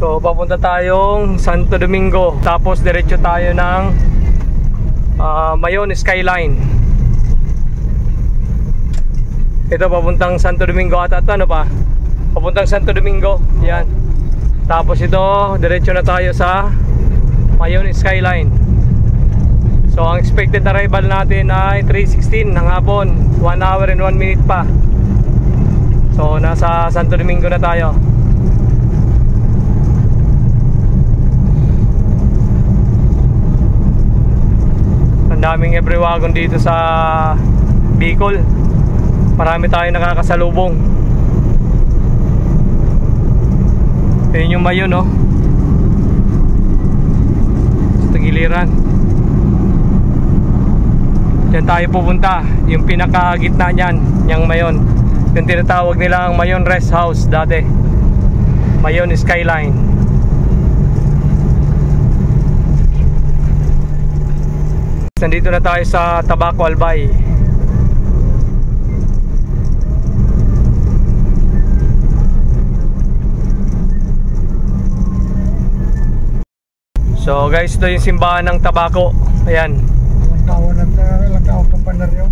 So papunta tayong Santo Domingo, tapos diretso tayo ng Mayon Skyline. Ito papuntang Santo Domingo at ano pa? Papuntang Santo Domingo, yan. Tapos ito, diretso na tayo sa Mayon Skyline. So ang expected arrival natin ay 3:16 ng hapon, 1 hour and 1 minute pa. So nasa Santo Domingo na tayo. Ang daming every wagon dito sa Bicol. Marami tayong nakakasalubong. Ayun yung Mayon, no? Sa tagiliran. Diyan tayo pupunta. Yung pinakagitna niyan, yung Mayon. Yung tinatawag nilang Mayon Rest House dati. Mayon Skyline. Nandito na tayo sa Tabaco Albay. So guys, ito yung simbahan ng Tabaco. Ayan. Ilang taon kampanaryo.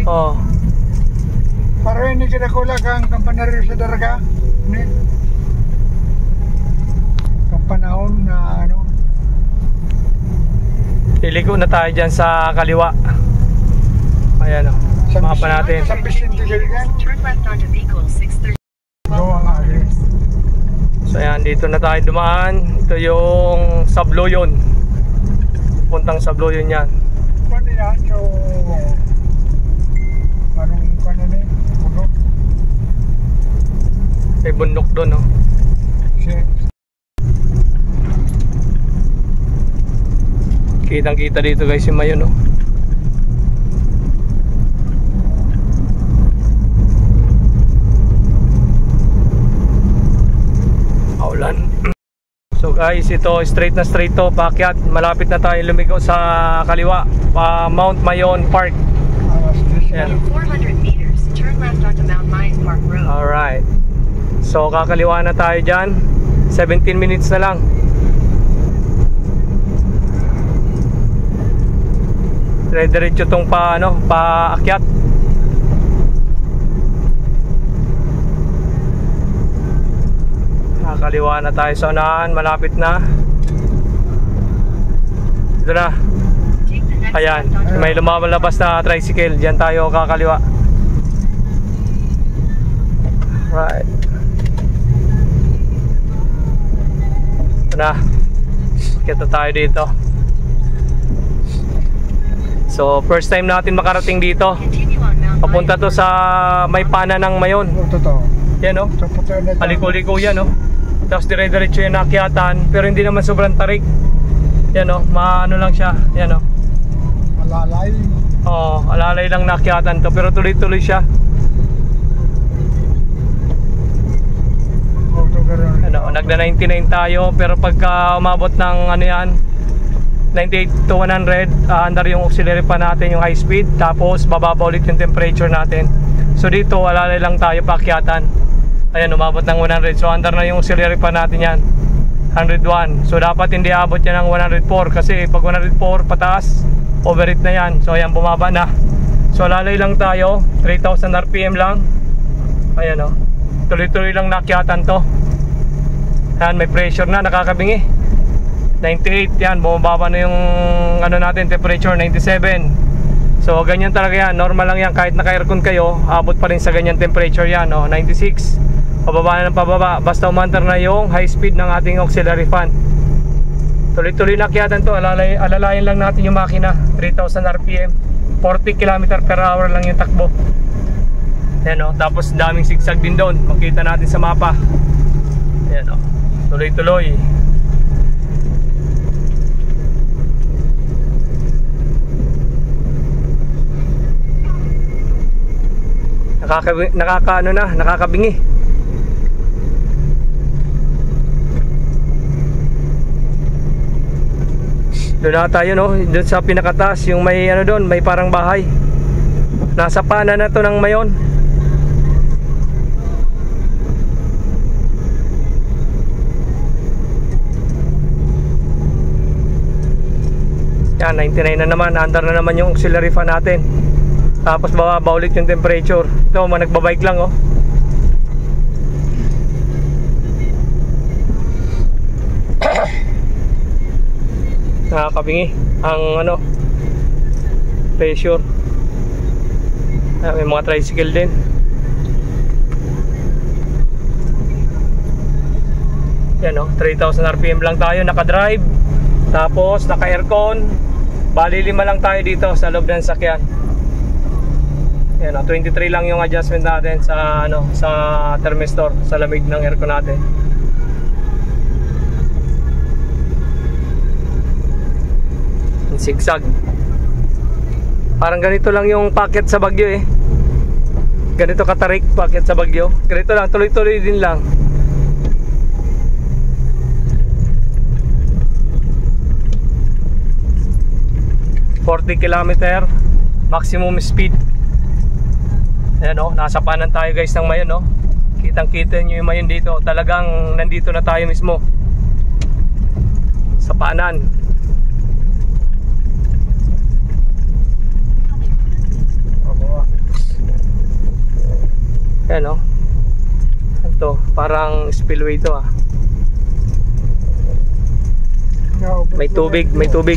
Oh. Para hindi kita kulang ang kampanaryo sa daraga. Kampanahon na ano. Iliko na tayo dyan sa kaliwa. Ayan o. Mapa natin. Sa Vicente Galigan. Turn left onto Bicol 630. So ayan, dito na tayo dumaan. Ito yung Sabloyon. Puntang Sabloyon yan. Paano yan? So, anong kanan eh? Bundok? May bundok doon, no? Kitang kita dito guys yung Mayon, no? Aulan. So guys, ito straight na straight to, paakyat. Malapit na tayo lumigo sa kaliwa, Mount Mayon Park. In 400 meters, turn left onto Mount Mayon Park Road. Alright. So kakaliwa na tayo dyan. 17 minutes na lang. Diretso tong paakyat. Kakaliwa na tayo sa unahan, malapit na. Ito na. Ayan, may lumalabas na tricycle. Diyan tayo kakaliwa. Right. Ito na. Kita tayo dito. So first time natin makarating dito. Papunta to sa may pana ng Mayon. Totoo. Yan, no? Aliko-liko yan, no? Tapos dire-diretso yung nakyatan, pero hindi naman sobrang tarik. Yan, no? Maano lang siya. Yan, no? Alalay. Oo, alalay lang nakyatan to, pero tuloy-tuloy siya. Ano, nagda 99 tayo, pero pagka umabot ng ano yan, 98 to 100, under yung auxiliary pa natin, yung high speed. Tapos bababa ulit yung temperature natin. So dito alalay lang tayo paakyatan. Ayan, umabot ng 100. So under na yung auxiliary pa natin yan, 101. So dapat hindi abot yan ng 104, kasi pag 104 pataas, overheat na yan. So ayan, bumaba na. So alalay lang tayo, 3000 RPM lang. Ayan, o, tuloy-tuloy lang nakyatan to. Ayan, may pressure na, nakakabingi. 98, yan, bumababa na yung ano natin, temperature, 97. So ganyan talaga yan, normal lang yan. Kahit naka-aircon kayo, abot pa rin sa ganyan temperature yan, no? 96, pababa na ng pababa, basta umandar na yung high speed ng ating auxiliary fan. Tuloy-tuloy nakyatan to, alalayan lang natin yung makina. 3000 RPM, 40 km per hour lang yung takbo. Yan, no? Tapos daming zigzag din doon, makita natin sa mapa. Yan, no? Tuloy-tuloy. Nakakabingi. Doon na tayo, no? Doon sa pinakataas, yung may ano doon, may parang bahay. Nasa pana na to ng Mayon. Yan, 99 na naman. Under na naman yung auxiliary fan natin. Tapos bababa ulit yung temperature. Ito, nagbabike lang oh. Nakakabingi ang ano, pressure. May mga tricycle din. Yan oh, 3,000 RPM lang tayo naka-drive. Tapos naka-aircon. Bali 5 lang tayo dito sa loob ng sakyan. Yan oh, 23 lang yung adjustment natin sa ano, sa thermistor, sa lamig ng aircon natin. Sigsag. Parang ganito lang yung packet sa Baguio eh. Ganito katarik packet sa Baguio. Ganito lang, tuloy-tuloy din lang. ...40 km maximum speed. Ayan o, nasa paanan tayo guys ng Mayon o. Kitang kita nyo yung Mayon dito. Talagang nandito na tayo mismo sa paanan. Ayan o. Ito, parang spillway ito ah. May tubig, may tubig.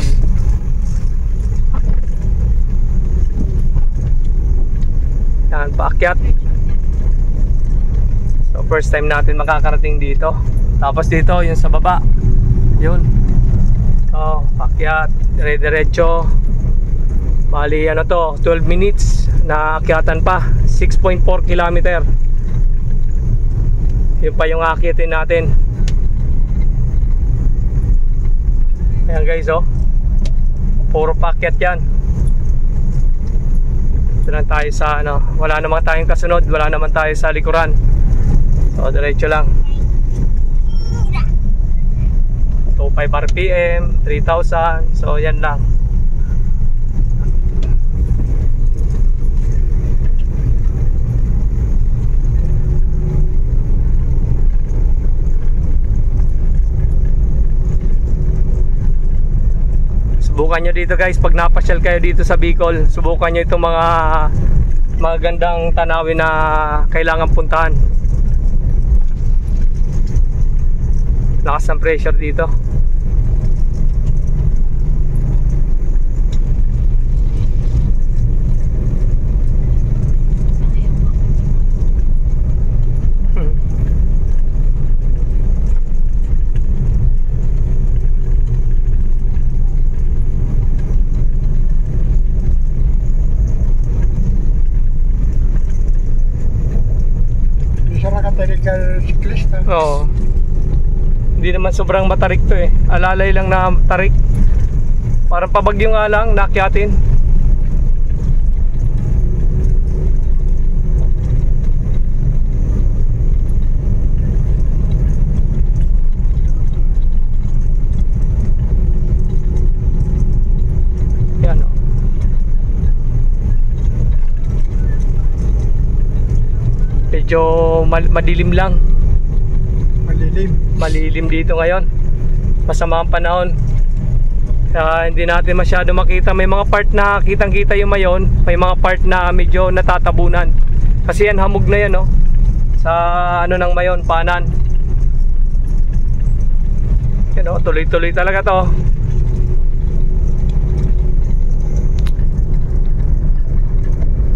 Yan, paakyat. So first time natin makakarating dito. Tapos dito, yung sa baba. Yun. So, paakyat, dire-diretso. Bali ano to, 12 minutes na akyatan pa. 6.4 km. Yun pa yung akyatin natin. Ayan guys oh. Puro paakyat yan. Ito lang tayo sa ano, wala naman tayong kasunod, wala naman tayo sa likuran. So diretso lang. 25 RPM, 3,000. So yan lang. Subukan nyo dito guys, pag napasyal kayo dito sa Bicol, subukan nyo itong mga magandang tanawin na kailangan puntahan. Lakas ng pressure dito. Cyclist. Oo. Hindi naman sobrang matarik to eh. Alalay lang na tarik. Parang pabagyo nga lang, nakyatin. Yan o. Medyo madilim lang. Malilim dito ngayon. Masama ang panahon. Hindi natin masyado makita. May mga part na kitang kita yung Mayon. May mga part na medyo natatabunan. Kasi yan hamog na yan no? Sa ano ng Mayon, paanan. Yan o, tuloy-tuloy talaga to.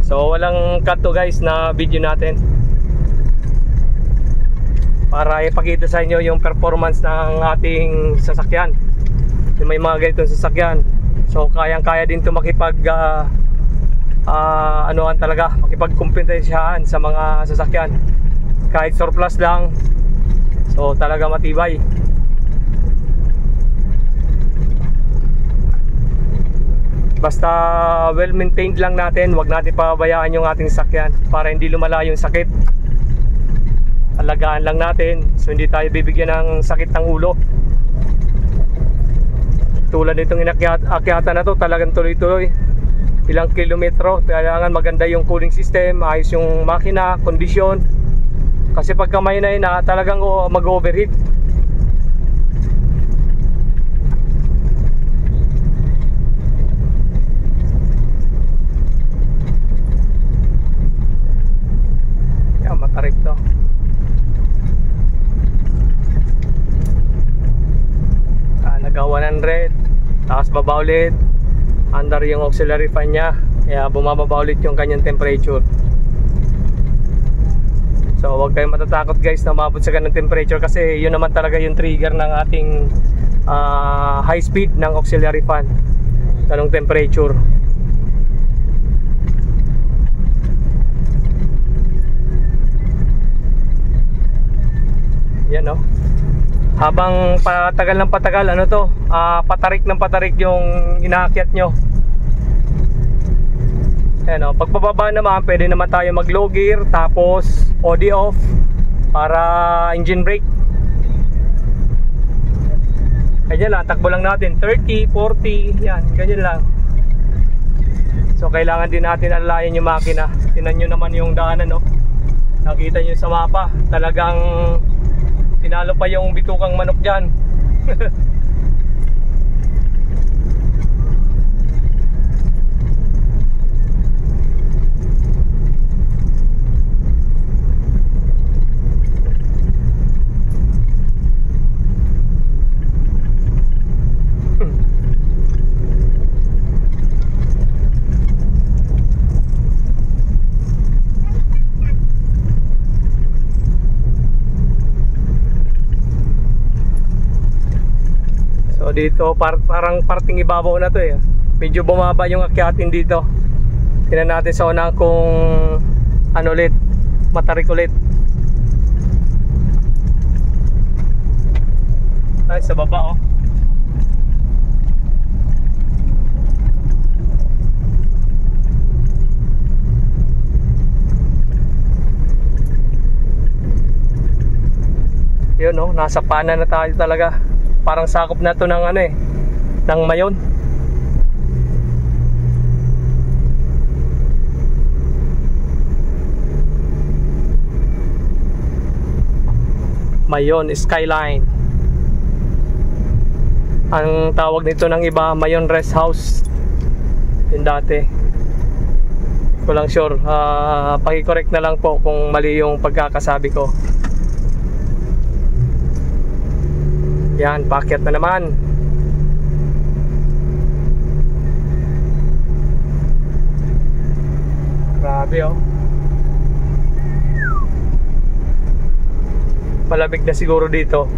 So walang cut to guys na video natin, para ipakita sa inyo yung performance ng ating sasakyan. Yung may mga ganitong sasakyan, so kayang-kaya din ito makipag anuhan talaga, makipagkumpetensyahan sa mga sasakyan. Kahit surplus lang, so talaga matibay. Basta well maintained lang natin, wag natin pabayaan yung ating sasakyan para hindi lumala yung sakit. Alagaan lang natin, so hindi tayo bibigyan ng sakit ng ulo. Tulad nitong akyatan na to, talagang tuloy-tuloy. Ilang kilometro, kailangan maganda yung cooling system, ayos yung makina, kondisyon. Kasi pag kamay na talagang mag-overheat. 100, tapos baba ulit, under yung auxiliary fan nya, kaya bumababa ulit yung kanyang temperature. So huwag kayong matatakot guys na umabot sa ganung temperature, kasi yun naman talaga yung trigger ng ating high speed ng auxiliary fan, ganung temperature. Yan no. Habang patagal ng patagal, ano to, patarik ng patarik yung inaakyat nyo. Ayan o, pagbababa naman, pwede naman tayo mag low gear, tapos OD off para engine brake. Ganyan lang, takbo lang natin 30, 40, yan, ganyan lang. So kailangan din natin alalayan yung makina. Tingnan nyo naman yung daanan, no? Nakita nyo sa mapa, talagang tinalo pa yung bitukang manok dyan. Dito parang parting ibabaw na to eh. Medyo bumaba yung akyatin dito. Tingnan natin sa una kung ano ulit, matarik ulit. Ay, sa baba oh. Yun oh, nasa pana na tayo talaga. Parang sakop na to ng ano eh, ng Mayon. Mayon Skyline. Ang tawag nito ng iba, Mayon Rest House. Yung dati. Ko lang sure. Paki-correct na lang po kung mali yung pagkakasabi ko. Yan, paakyat na naman. Grabe oh. Malamig na siguro dito.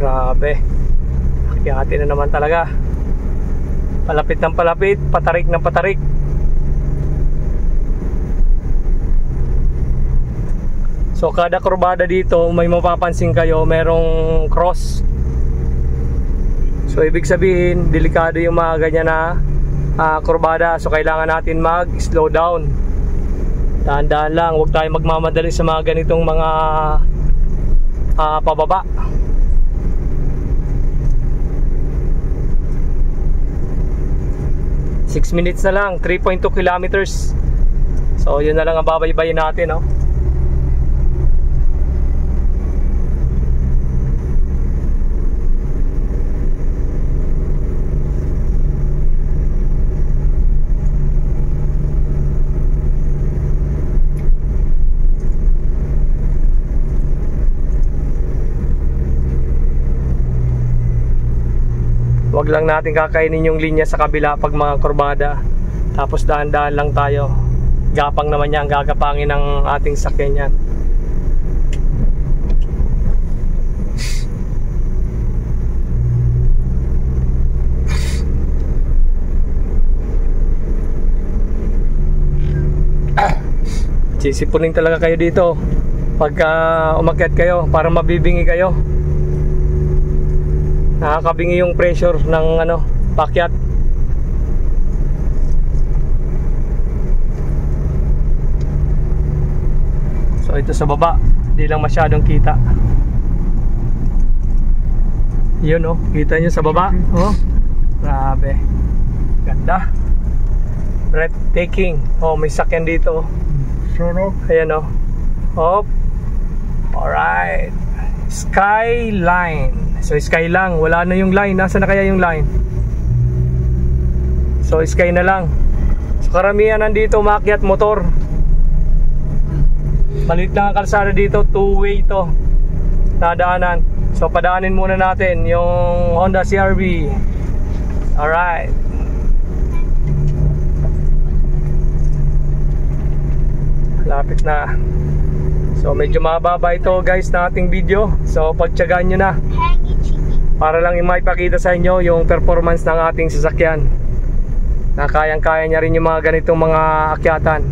Grabe. Akyati na naman talaga. Palapit ng palapit, patarik ng patarik. So kada kurbada dito, may mapapansin kayo, merong cross. So ibig sabihin, delikado yung mga ganyan na kurbada. So kailangan natin mag-slow down. Dahan-dahan lang, huwag tayo magmamadali sa mga ganitong mga pababa. 6 minutes na lang, 3.2 kilometers. So yun na lang ang babaybayin natin, no? Huwag lang natin kakainin yung linya sa kabila pag mga kurbada. Tapos dahan-dahan lang tayo. Gapang naman yan, gagapangin ng ating sakyan yan. Sisipunin talaga kayo dito pagka umakyat kayo para mabibingi kayo. Nakakabingi yung pressure ng ano, pakyat. So ito sa baba, hindi lang masyadong kita. Yun oh, kita nyo sa baba. Oh, grabe. Ganda. Breathtaking. Oh, may sakyan dito. Sunog. Ayan oh. Hop. Alright. Skyline. So sky lang. Wala na yung line. Nasaan na kaya yung line? So sky na lang. So karamihan nandito umakyat motor. Maliit lang ang kalsada dito. Two-way to. Nadaanan. So padaanin muna natin yung Honda CR-V. Alright. Lapit na. So medyo mababa ito guys na ating video. So pagtiyagaan nyo na para lang maipakita sa inyo yung performance ng ating sasakyan na kayang-kaya niya rin yung mga ganitong mga akyatan.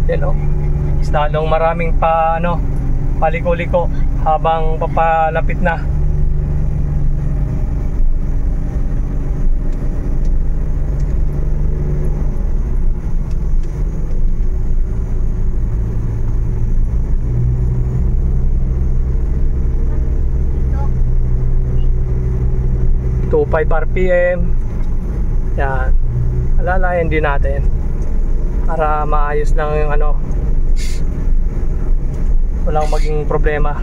Yan o. Lalong maraming paliko-liko habang papalapit na. .25 RPM. Yan. Alalayan din natin para maayos lang yung walang maging problema.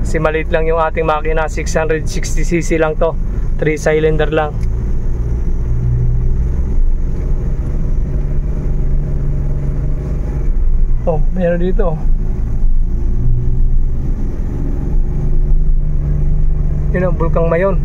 Kasi maliit lang yung ating makina, 660cc lang to, 3 cylinder lang. Oh, mayroon dito. Yun ang Bulkang Mayon.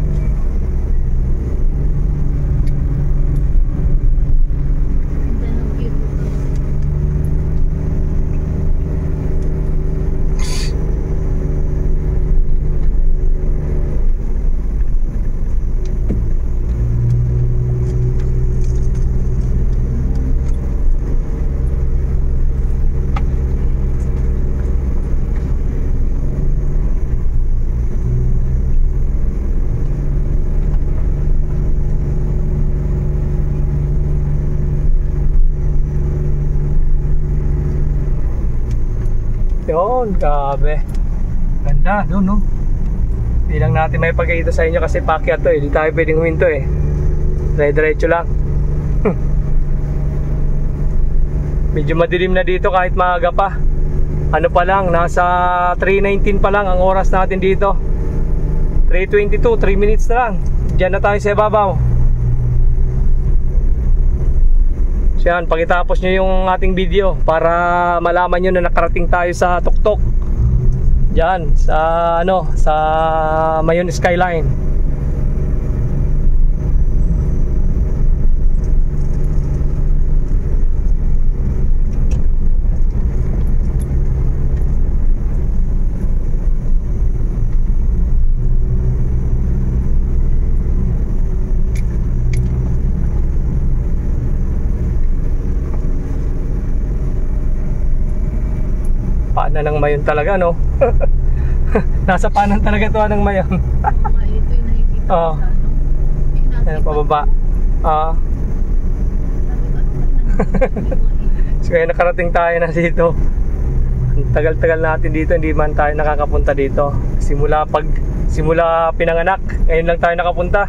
Yun, grabe. Ganda, doon no. Hindi lang natin may pagkakita sa inyo kasi pakyat to eh. Hindi tayo pwedeng huminto eh. Diretso lang. Medyo madilim na dito kahit maaga pa. Ano pa lang, nasa 3:19 pa lang ang oras natin dito. 3:22, 3 minutes na lang. Diyan na tayo sa ibabaw. So yan, pagkatapos nyo yung ating video para malaman nyo na nakarating tayo sa tuktok. Diyan, sa sa Mayon Skyline. Paanan ng Mayon talaga, no? Nasa paanan talaga to ng Mayon. Ito yung nakikita Oo. Ayan, pababa. So kaya nakarating tayo na dito. Ang tagal-tagal natin dito, hindi man tayo nakakapunta dito. Simula pinanganak, ngayon lang tayo nakapunta.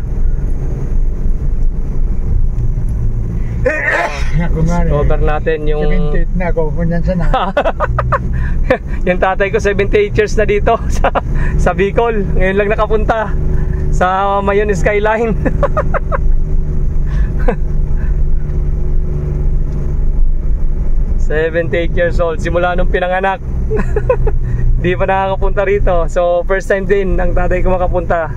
Cover natin yung 78 na ako, kunyan sana. yung tatay ko 78 years na dito sa Bicol. Ngayon lang nakapunta sa Mayon Skyline. "78 years old, simula nung pinanganak." Di pa nakakapunta rito. So first time din ang tatay ko makapunta.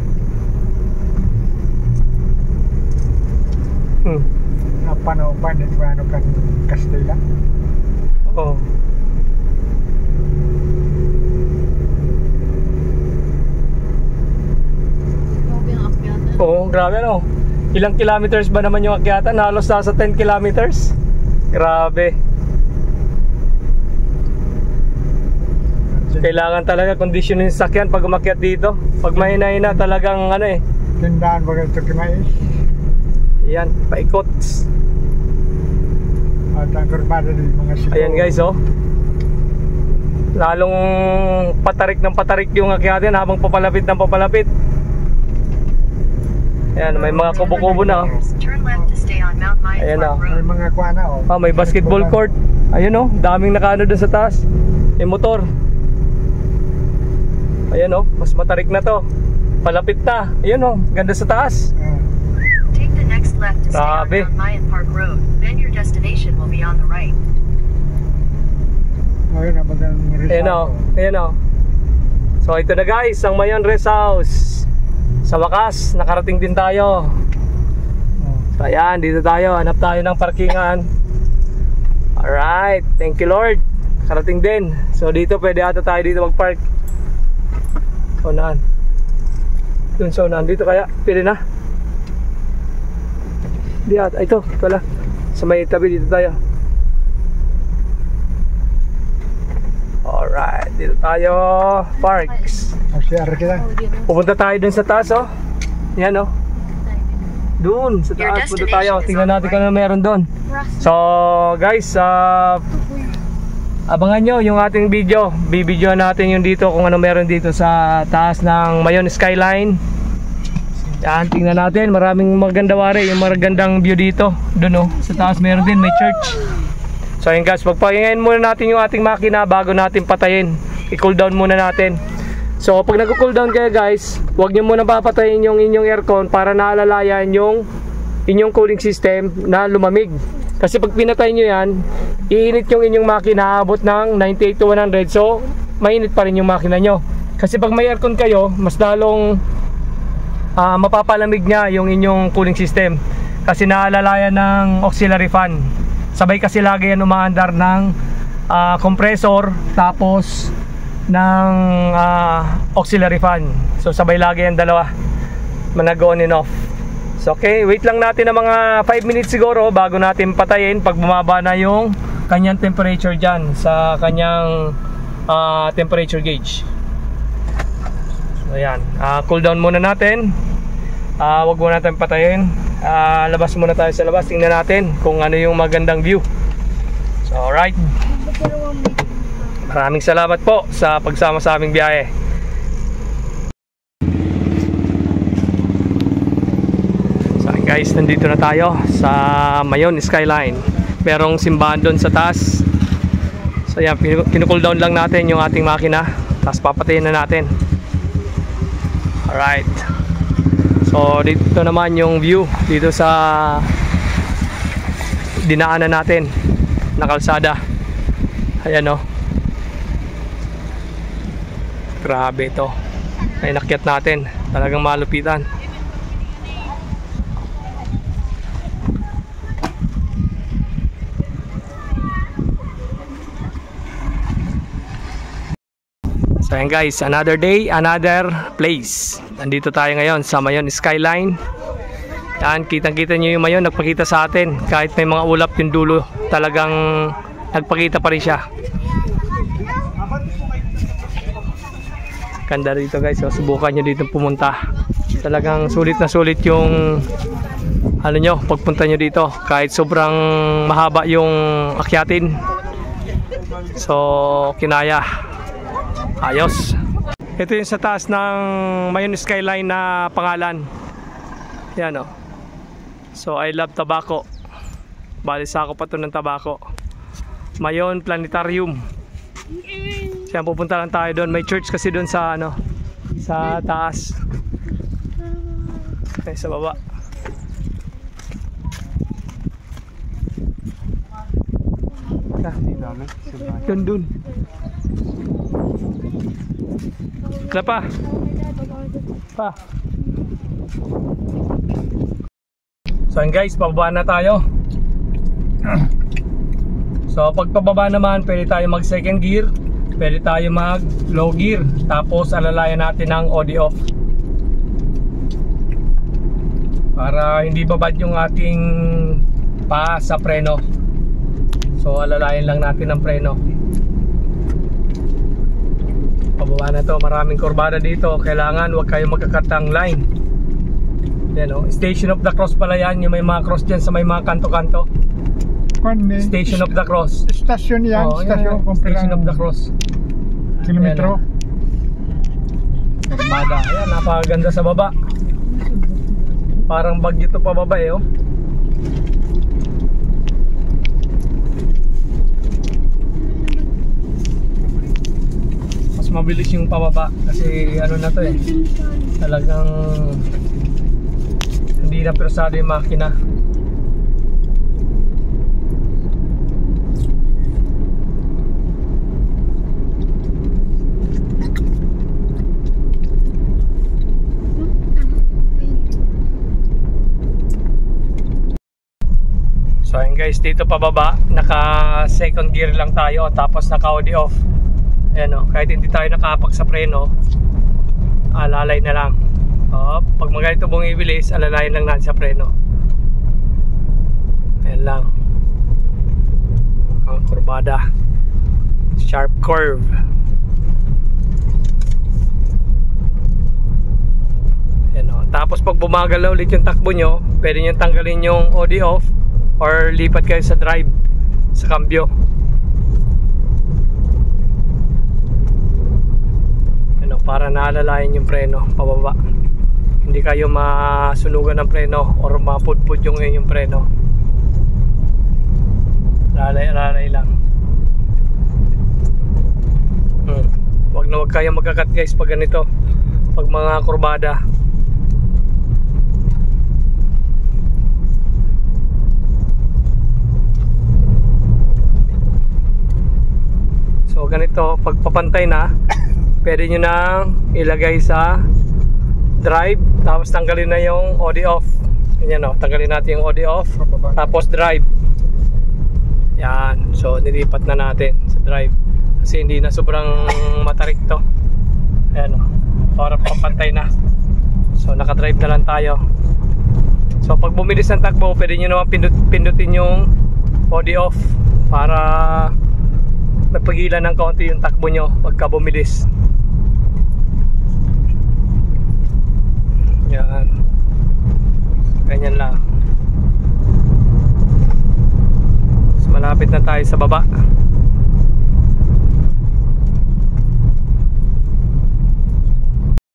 Napanopan din ba kan Kastila? Oo. Oo, grabe ano. Ilang kilometers ba naman yung akyatan? Halos nasa 10 kilometers. Grabe. Kailangan talaga kondisyon yung sasakyan pag umakyat dito. Pag mahina-hina talagang ano eh. Tindahan baga ito kimais. Yan, paikot. At ang kurbada din mga siko. Ayan guys, oh. Lalong patarik ng patarik yung akyatin habang papalapit ng papalapit. Ayan, may mga kubo-kubo na, oh. Turn left to stay on Mount Mayan Ayan, Park oh. May Road. mga kuana oh. Ah, may basketball court. Ayun, oh, daming nakaano doon sa taas. May motor. Ayan, oh, mas matarik na to. Palapit na. Ayan, oh, ganda sa taas. Take the next left to stay on Grabe. Mount Mayan Park Road. Then your destination will be on the right. Ayun na bagang resort. Ayan, oh, ayan, oh. So ito na guys, ang Mayon Rest House. Sa wakas, nakarating din tayo. So ayan, dito tayo. Hanap tayo ng parkingan. Alright, thank you Lord. Karating din. So dito, pwede ata tayo dito mag-park. So naan? Dun sa unahan. Dito kaya, pwede na. Di ata, ito, pala. Sa may tabi, dito tayo. Alright, dito tayo. Parks. Mag-share kita. Pupunta tayo dun sa taas, oh. Yan, oh. Dun, sa taas. Punta tayo. Tingnan natin kung ano meron dun. So, guys, abangan nyo yung ating video. Bibidyoan natin yung dito kung ano meron dito sa taas ng Mayon Skyline. Yan, tingnan natin. Maraming maganda wari. Yung magandang view dito. Dun, oh. Sa taas meron din. May church. So, yun guys. Pagpahingayin muna natin yung ating makina bago natin patayin. I-cool down muna natin. So pag nag-cool down kayo guys, huwag nyo muna papatayin yung inyong aircon para naalalayan yung inyong cooling system na lumamig. Kasi pag pinatay nyo yan, iinit yung inyong makina, abot ng 98 to 100. So mainit pa rin yung makina nyo. Kasi pag may aircon kayo, mas lalong mapapalamig nya yung inyong cooling system. Kasi naalalayan ng auxiliary fan. Sabay kasi lagi yan umaandar ng compressor, tapos ng auxiliary fan. So sabay lagi yung dalawa nag-on and off. So okay, wait lang natin ng mga 5 minutes siguro bago natin patayin pag bumaba na yung kanyang temperature dyan sa kanyang temperature gauge. So ayan, cool down muna natin. Wag muna natin patayin. Labas muna tayo sa labas. Tingnan natin kung ano yung magandang view. So alright, maraming salamat po sa pagsama sa aming biyahe. So guys, nandito na tayo sa Mayon Skyline. Merong simbahan doon sa taas. So yan, kinukool down lang natin yung ating makina, tapos papatayin na natin. Alright. So dito naman yung view dito sa dinaanan natin na kalsada. Ayan, oh. Grabe ito. Ay nakyat natin. Talagang malupitan. So ayan guys, another day, another place. Nandito tayo ngayon sa Mayon Skyline. Yan, kitang-kita nyo yung Mayon, nagpakita sa atin. Kahit may mga ulap yung dulo, talagang nagpakita pa rin siya. Ganda rito guys, so subukan nyo dito pumunta. Talagang sulit na sulit yung ano nyo, pagpunta nyo dito. Kahit sobrang mahaba yung akyatin, so kinaya. Ayos. Ito yung sa taas ng Mayon Skyline na pangalan. Yan, oh. So I love tobacco. Bali sa ako pa to ng tobacco. Mayon Planetarium. Siya, pupunta lang tayo doon. May church kasi doon sa ano, sa taas. Ay, sa baba. Doon doon. Kala pa. Pa. So guys, pababa na tayo. So pag pababa naman, pwede tayo mag second gear, pwede tayo mag low gear, tapos alalayan natin ng OD off para hindi babad yung ating pa sa preno. So alalayan lang natin ng preno. Baba na to, maraming kurbada dito. Kailangan wag kayong magkakatang line. Yan o, Station of the Cross pala yan. Yung may mga cross dyan sa may mga kanto-kanto. Station of the Cross. Station yan, station. Station of the Cross. Kilometro. Kurbada, ayan, napakaganda sa baba. Parang bagyo to pababa eh oh. Mabilis yung pababa kasi ano na to eh, talagang hindi na persado yung makina. So ayun guys, dito pababa naka second gear lang tayo tapos naka OD off. Ayan o, kahit hindi tayo nakapak sa preno, alalay na lang. Pag magalito bumibilis, alalayan lang natin sa preno. Ayan lang. Ang kurbada, sharp curve. Ayan o. Tapos pag bumagal na ulit yung takbo nyo, pwede nyo tanggalin yung OD off or lipat kayo sa drive, sa cambio. Para naalalayan yung preno pababa, hindi kayo masunugan ng preno or mapudpud yung inyong preno. Lalay lang. Wag na wag kayo magkakat guys pag ganito, pag mga kurbada. So ganito, pag papantay na, pwede nyo nang ilagay sa drive, tapos tanggalin na yung OD off. Yan o, tanggalin natin yung OD off, tapos drive. Yan, so nilipat na natin sa drive kasi hindi na sobrang matarik to. Ayan o, para papantay na. So naka-drive na lang tayo. So pag bumilis ng takbo, pwede nyo naman pindutin yung OD off para napagilan ng konti yung takbo nyo pagka bumilis. Yan, ganyan lang. So, malapit na tayo sa baba.